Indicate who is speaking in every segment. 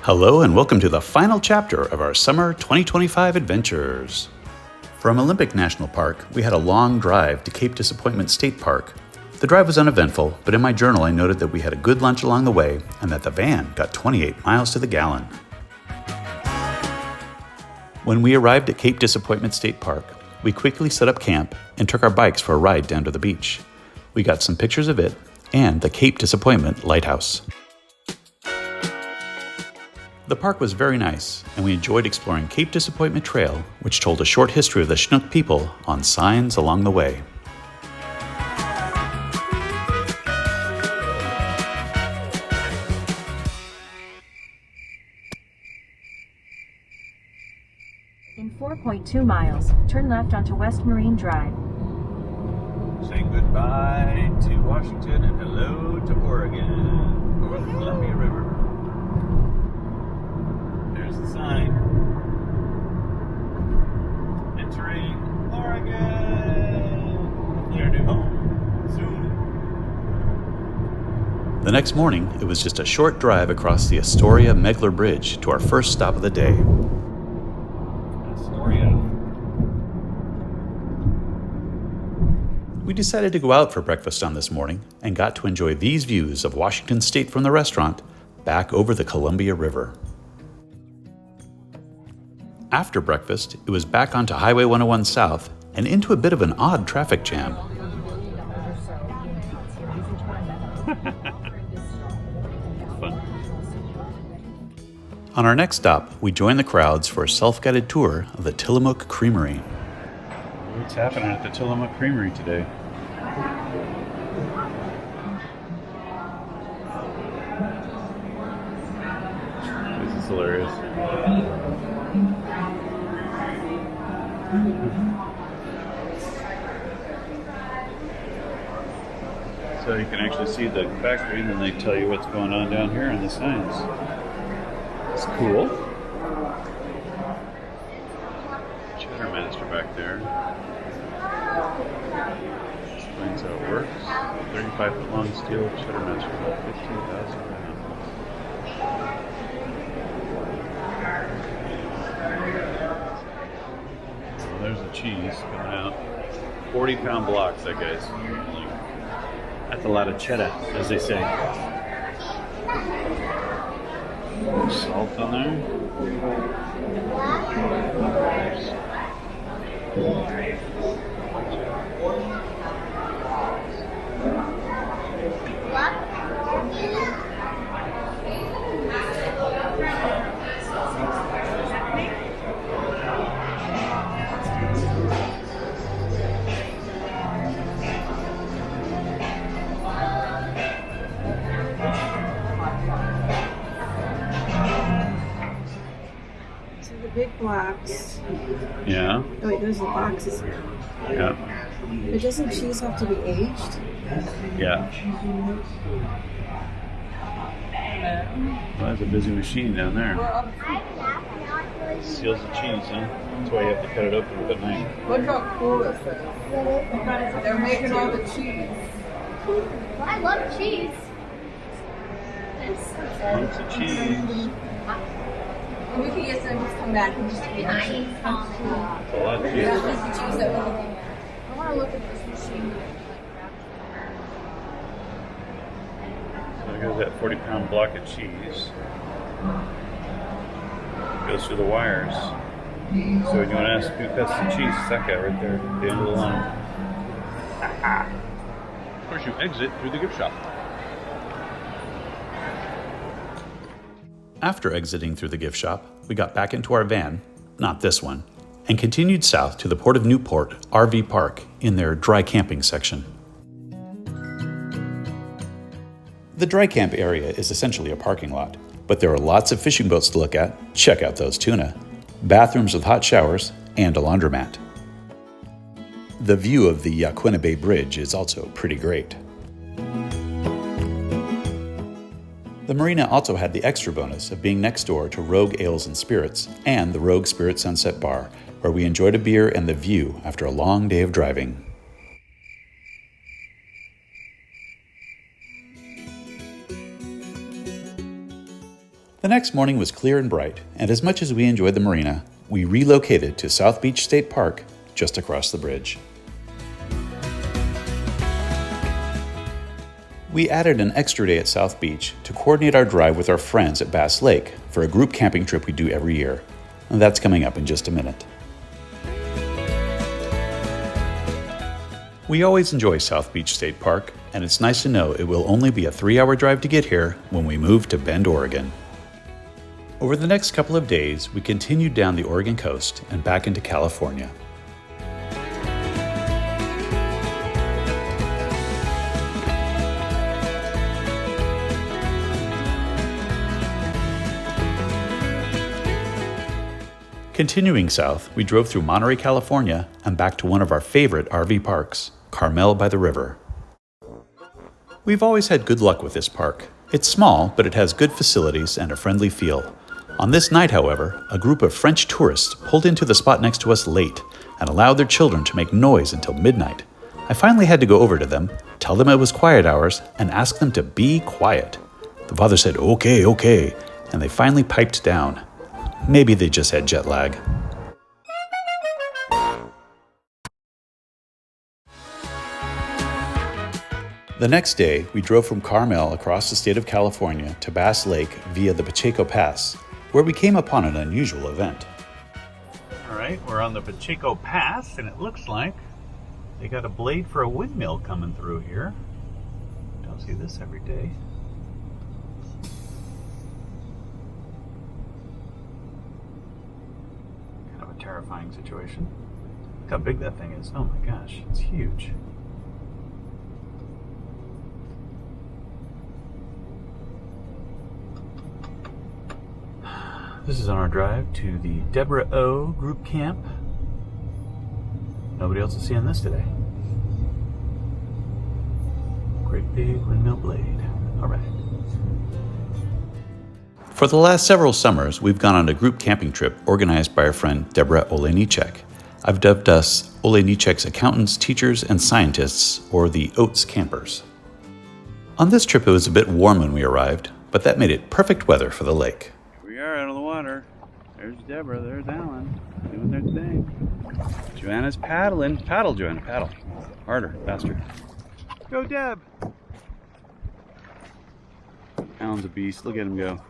Speaker 1: Hello and welcome to the final chapter of our summer 2025 adventures. From Olympic National Park, we had a long drive to Cape Disappointment State Park. The drive was uneventful, but in my journal I noted that we had a good lunch along the way and that the van got 28 miles to the gallon. When we arrived at Cape Disappointment State Park, we quickly set up camp and took our bikes for a ride down to the beach. We got some pictures of it and the Cape Disappointment Lighthouse. The park was very nice, and we enjoyed exploring Cape Disappointment Trail, which told a short history of the Chinook people on signs along the way.
Speaker 2: In 4.2 miles, turn left onto West Marine Drive.
Speaker 1: Saying goodbye to Washington and hello to Oregon, over the Columbia River. There's the sign. Entering Oregon. Their new home. Soon. The next morning, it was just a short drive across the Astoria-Megler Bridge to our first stop of the day. Astoria. We decided to go out for breakfast on this morning and got to enjoy these views of Washington State from the restaurant back over the Columbia River. After breakfast, it was back onto Highway 101 South and into a bit of an odd traffic jam. On our next stop, we joined the crowds for a self-guided tour of the Tillamook Creamery. What's happening at the Tillamook Creamery today? This is hilarious. So you can actually see the factory, and then they tell you what's going on down here in the signs. It's cool. Cheddar Master back there. Explains how it works. 35-foot long steel Cheddar Master, about 15,000 pounds. There's the cheese coming out. 40-pound blocks, that guy's. That's a lot of cheddar, as they say. Salt on there.
Speaker 3: Big blocks.
Speaker 1: Yeah.
Speaker 3: Oh wait, those are the boxes.
Speaker 1: Yeah.
Speaker 3: But doesn't cheese have to be aged?
Speaker 1: Yeah. Well, that's a busy machine down there. Seals the cheese, huh? That's why you have to cut it open with a knife.
Speaker 4: Look how cool this is. They're making all the cheese.
Speaker 5: I love cheese.
Speaker 1: Lumps of cheese.
Speaker 4: We can get some just come back and just eat
Speaker 1: That's a lot of cheese.
Speaker 4: the cheese that we
Speaker 5: I want to look at this machine.
Speaker 1: So there's that 40-pound block of cheese. Goes through the wires. So when you want to ask who cuts the cheese, it's that guy right there at the end of the line. Of course, you exit through the gift shop. After exiting through the gift shop, we got back into our van, not this one, and continued south to the Port of Newport RV Park in their dry camping section. The dry camp area is essentially a parking lot, but there are lots of fishing boats to look at, check out those tuna, bathrooms with hot showers, and a laundromat. The view of the Yaquina Bay Bridge is also pretty great. The marina also had the extra bonus of being next door to Rogue Ales and Spirits and the Rogue Spirit Sunset Bar, where we enjoyed a beer and the view after a long day of driving. The next morning was clear and bright, and as much as we enjoyed the marina, we relocated to South Beach State Park just across the bridge. We added an extra day at South Beach to coordinate our drive with our friends at Bass Lake for a group camping trip we do every year. And that's coming up in just a minute. We always enjoy South Beach State Park, and it's nice to know it will only be a 3-hour drive to get here when we move to Bend, Oregon. Over the next couple of days, we continued down the Oregon coast and back into California. Continuing south, we drove through Monterey, California, and back to one of our favorite RV parks, Carmel by the River. We've always had good luck with this park. It's small, but it has good facilities and a friendly feel. On this night, however, a group of French tourists pulled into the spot next to us late and allowed their children to make noise until midnight. I finally had to go over to them, tell them it was quiet hours, and ask them to be quiet. The father said, okay, and they finally piped down. Maybe they just had jet lag. The next day, we drove from Carmel across the state of California to Bass Lake via the Pacheco Pass, where we came upon an unusual event. All right, we're on the Pacheco Pass, and it looks like they got a blade for a windmill coming through here. Don't see this every day. Terrifying situation. Look how big that thing is. Oh my gosh, it's huge. This is on our drive to the Deborah O group camp. Nobody else is seeing this today. Great big windmill blade. All right. For the last several summers, we've gone on a group camping trip organized by our friend Deborah Olejniczek. I've dubbed us Olejniczek's accountants, teachers, and scientists, or the Oats campers. On this trip, it was a bit warm when we arrived, but that made it perfect weather for the lake. Here we are out on the water. There's Deborah, there's Alan, doing their thing. Joanna's paddling. Paddle, Joanna, paddle. Harder, faster. Go, Deb! Alan's a beast. Look at him go.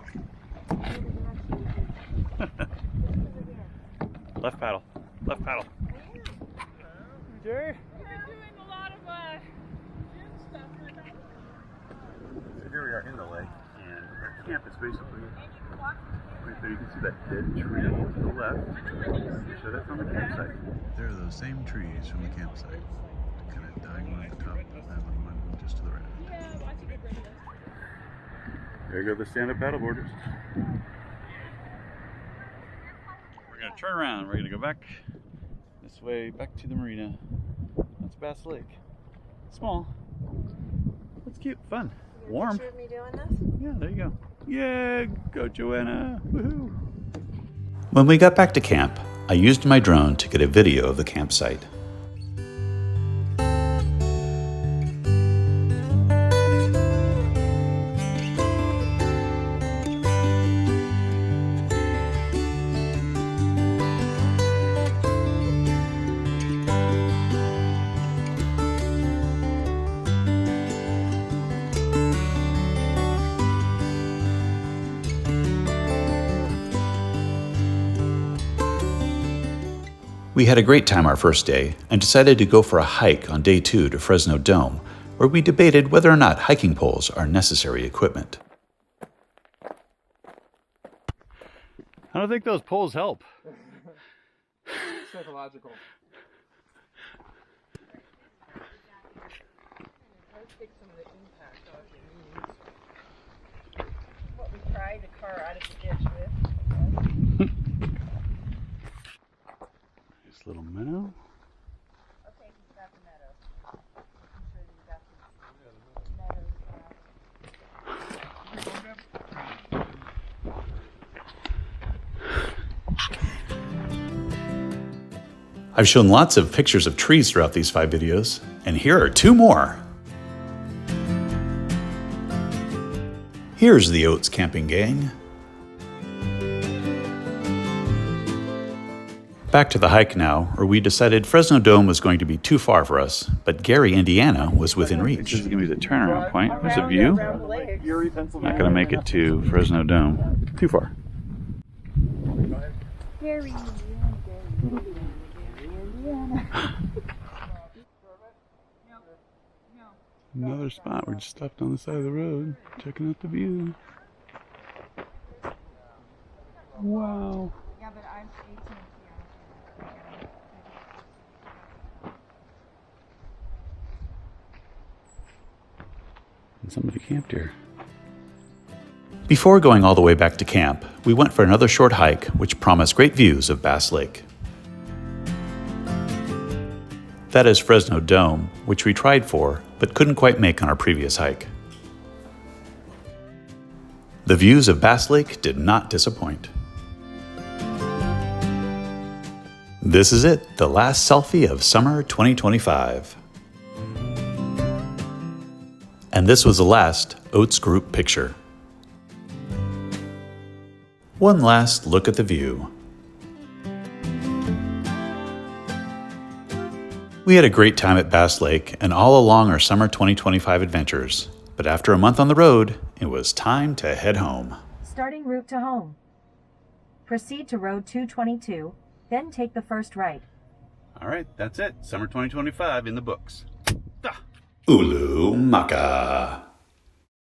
Speaker 1: Left paddle. Left paddle. Jerry?
Speaker 4: We're doing a lot of gym stuff right now.
Speaker 1: So here we are in the lake, and our camp is basically right there. You can see that dead tree to the left. So that's on the campsite. There are those same trees from the campsite, kind of diagonally on top of that one just to the right.
Speaker 4: Yeah, watch it get ready.
Speaker 1: There go the stand-up paddleboarders. We're going to turn around. We're going to go back this way, back to the marina. That's Bass Lake. Small. That's cute. Fun. Warm.
Speaker 3: Picture of me doing this?
Speaker 1: Yeah, there you go. Yeah, go Joanna. Woohoo. When we got back to camp, I used my drone to get a video of the campsite. We had a great time our first day and decided to go for a hike on day 2 to Fresno Dome, where we debated whether or not hiking poles are necessary equipment. I don't think those poles help.
Speaker 6: Psychological.
Speaker 4: Take some of the impact off your knees. What we tried the car out of the ditch with.
Speaker 1: Nice little minnow.
Speaker 4: Okay, he's got the meadow. I'm sure he's got the
Speaker 1: I've shown lots of pictures of trees throughout these 5 videos, and here are 2 more. Here's the Oats camping gang. back to the hike now, or we decided Fresno Dome was going to be too far for us, but Gary, Indiana was within reach. This is going to be the turnaround point. There's a view. Not going to make it to Fresno Dome. Too far.
Speaker 5: Gary.
Speaker 1: Another spot. We're just stopped on the side of the road, checking out the view. Wow.
Speaker 5: Yeah, but I'm 18
Speaker 1: Somebody camped here. Before going all the way back to camp, we went for another short hike, which promised great views of Bass Lake. That is Fresno Dome, which we tried for, but couldn't quite make on our previous hike. The views of Bass Lake did not disappoint. This is it, the last selfie of summer 2025. And this was the last Oats Group picture. One last look at the view. We had a great time at Bass Lake and all along our summer 2025 adventures, but after a month on the road, it was time to head home.
Speaker 2: Starting route to home. Proceed to Road 222, then take the first right.
Speaker 1: All right, that's it. Summer 2025 in the books. Ulu Maka.